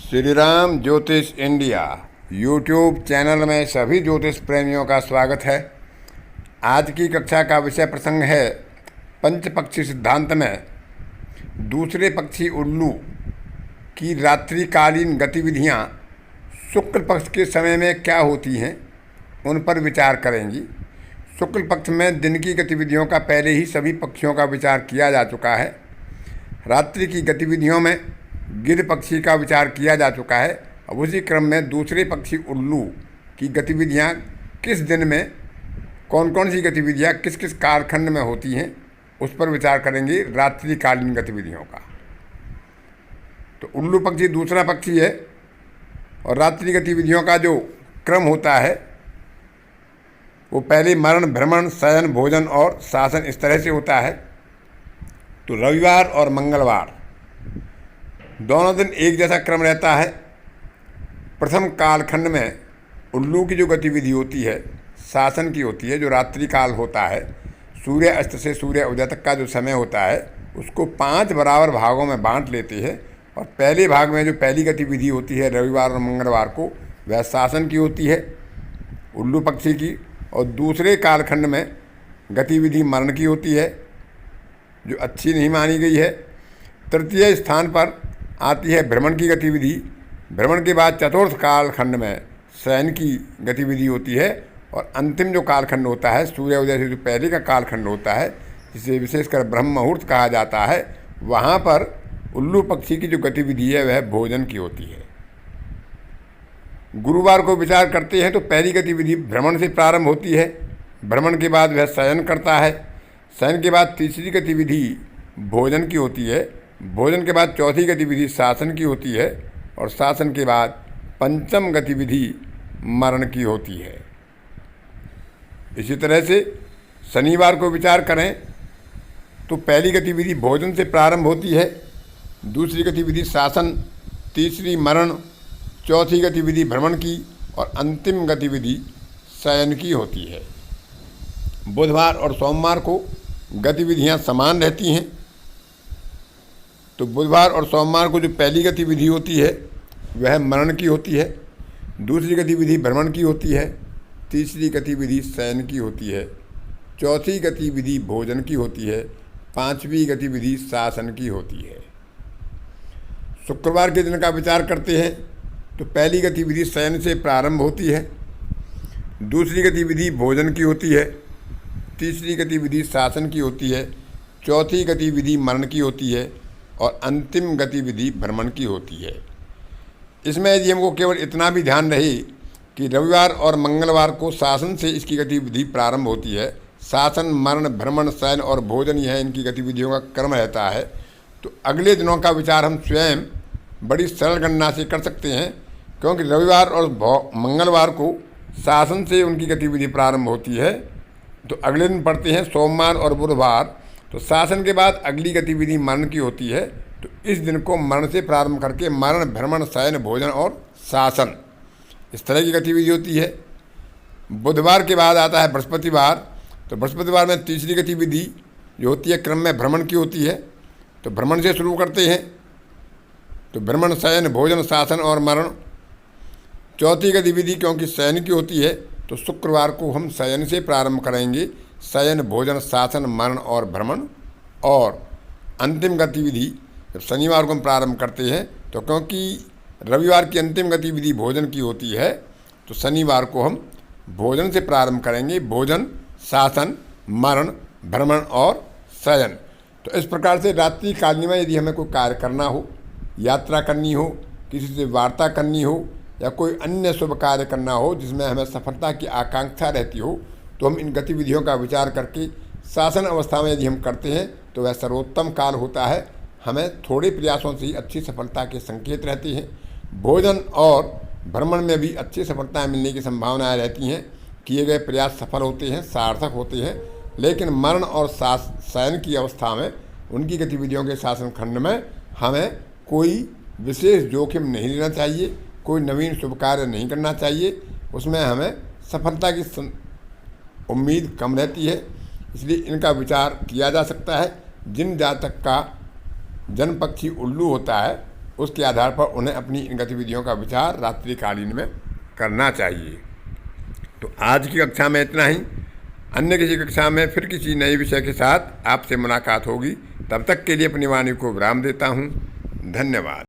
श्री राम ज्योतिष India YouTube channel में सभी ज्योतिष प्रेमियों का स्वागत है। आज की कक्षा का विषय प्रसंग है पंचपक्षी सिद्धांत में दूसरे पक्षी उल्लू की रात्रिकालीन गतिविधियां शुक्ल पक्ष के समय में क्या होती हैं, उन पर विचार करेंगी। शुक्ल पक्ष में दिन की गतिविधियों का पहले ही सभी पक्षियों का विचार किया जा चुका है। रात्रि की गतिविधियों में गिद्ध पक्षी का विचार किया जा चुका है। अब उसी क्रम में दूसरे पक्षी उल्लू की गतिविधियां किस दिन में कौन कौन सी गतिविधियां किस किस कालखंड में होती हैं, उस पर विचार करेंगे रात्रिकालीन गतिविधियों का। तो उल्लू पक्षी दूसरा पक्षी है और रात्रि गतिविधियों का जो क्रम होता है वो पहले मरण, भ्रमण, शयन, भोजन और शासन इस तरह से होता है। तो रविवार और मंगलवार दोनों दिन एक जैसा क्रम रहता है। प्रथम कालखंड में उल्लू की जो गतिविधि होती है शासन की होती है, जो रात्रि काल होता है। सूर्य अस्त से सूर्य उदय तक का जो समय होता है उसको 5 बराबर भागों में बांट लेते हैं और पहले भाग में जो पहली गतिविधि होती है रविवार और मंगलवार को, वह शासन की होती है उल्लू पक्षी की। और दूसरे कालखंड में गतिविधि मरण की होती है, जो अच्छी नहीं मानी गई है। तृतीय स्थान पर आती है भ्रमण की गतिविधि। भ्रमण के बाद चतुर्थ कालखंड में शयन की गतिविधि होती है और अंतिम जो कालखंड होता है सूर्योदय से जो पहले का कालखंड होता है, जिसे विशेषकर ब्रह्म मुहूर्त कहा जाता है, वहाँ पर उल्लू पक्षी की जो गतिविधि है वह भोजन की होती है। गुरुवार को विचार करते हैं तो पहली गतिविधि भ्रमण से प्रारंभ होती है। भ्रमण के बाद वह शयन करता है। शयन के बाद तीसरी गतिविधि भोजन की होती है। भोजन के बाद चौथी गतिविधि शासन की होती है और शासन के बाद पंचम गतिविधि मरण की होती है। इसी तरह से शनिवार को विचार करें तो पहली गतिविधि भोजन से प्रारंभ होती है, दूसरी गतिविधि शासन, तीसरी मरण, चौथी गतिविधि भ्रमण की और अंतिम गतिविधि शयन की होती है। बुधवार और सोमवार को गतिविधियां समान रहती हैं। तो बुधवार और सोमवार को जो पहली गतिविधि होती है वह मरण की होती है, दूसरी गतिविधि भ्रमण की होती है, तीसरी गतिविधि शयन की होती है, चौथी गतिविधि भोजन की होती है, पांचवी गतिविधि शासन की होती है। शुक्रवार के दिन का विचार करते हैं तो पहली गतिविधि शयन से प्रारंभ होती है, दूसरी गतिविधि भोजन की होती है, तीसरी गतिविधि शासन की होती है, चौथी गतिविधि मरण की होती है और अंतिम गतिविधि भ्रमण की होती है। इसमें यदि हमको केवल इतना भी ध्यान रहे कि रविवार और मंगलवार को शासन से इसकी गतिविधि प्रारंभ होती है, शासन, मरण, भ्रमण, शयन और भोजन यह इनकी गतिविधियों का क्रम रहता है, तो अगले दिनों का विचार हम स्वयं बड़ी सरल गणना से कर सकते हैं। क्योंकि रविवार और मंगलवार को शासन से उनकी गतिविधि प्रारंभ होती है, तो अगले दिन पढ़ते हैं सोमवार और बुधवार, तो शासन के बाद अगली गतिविधि मरण की होती है। तो इस दिन को मरण से प्रारंभ करके मरण, भ्रमण, शयन, भोजन और शासन इस तरह की गतिविधि होती है। बुधवार के बाद आता है बृहस्पतिवार। तो बृहस्पतिवार में तीसरी गतिविधि जो होती है क्रम में भ्रमण की होती है। तो भ्रमण से शुरू करते हैं, तो भ्रमण, शयन, भोजन, शासन और मरण। चौथी गतिविधि क्योंकि शयन की होती है तो शुक्रवार को हम शयन से प्रारंभ करेंगे। शयन, भोजन, शासन, मरण और भ्रमण। और अंतिम गतिविधि जब शनिवार को हम प्रारंभ करते हैं तो क्योंकि रविवार की अंतिम गतिविधि भोजन की होती है तो शनिवार को हम भोजन से प्रारंभ करेंगे। भोजन, शासन, मरण, भ्रमण और शयन। तो इस प्रकार से रात्रिकालीन में यदि हमें कोई कार्य करना हो, यात्रा करनी हो, किसी से वार्ता करनी हो या कोई अन्य शुभ कार्य करना हो जिसमें हमें सफलता की आकांक्षा रहती हो, तो हम इन गतिविधियों का विचार करके शासन अवस्था में यदि हम करते हैं तो वह सर्वोत्तम काल होता है। हमें थोड़े प्रयासों से ही अच्छी सफलता के संकेत रहते हैं। भोजन और भ्रमण में भी अच्छी सफलताएं मिलने की संभावनाएं रहती हैं। किए गए प्रयास सफल होते हैं, सार्थक होते हैं। लेकिन मरण और शयन की अवस्था में उनकी गतिविधियों के शासन खंड में हमें कोई विशेष जोखिम नहीं लेना चाहिए, कोई नवीन शुभ कार्य नहीं करना चाहिए। उसमें हमें सफलता की उम्मीद कम रहती है, इसलिए इनका विचार किया जा सकता है। जिन जातक का जन्म पक्षी उल्लू होता है उसके आधार पर उन्हें अपनी इन गतिविधियों का विचार रात्रिकालीन में करना चाहिए। तो आज की कक्षा में इतना ही। अन्य किसी कक्षा में फिर किसी नए विषय के साथ आपसे मुलाकात होगी। तब तक के लिए अपनी वाणी को विराम देता हूँ। धन्यवाद।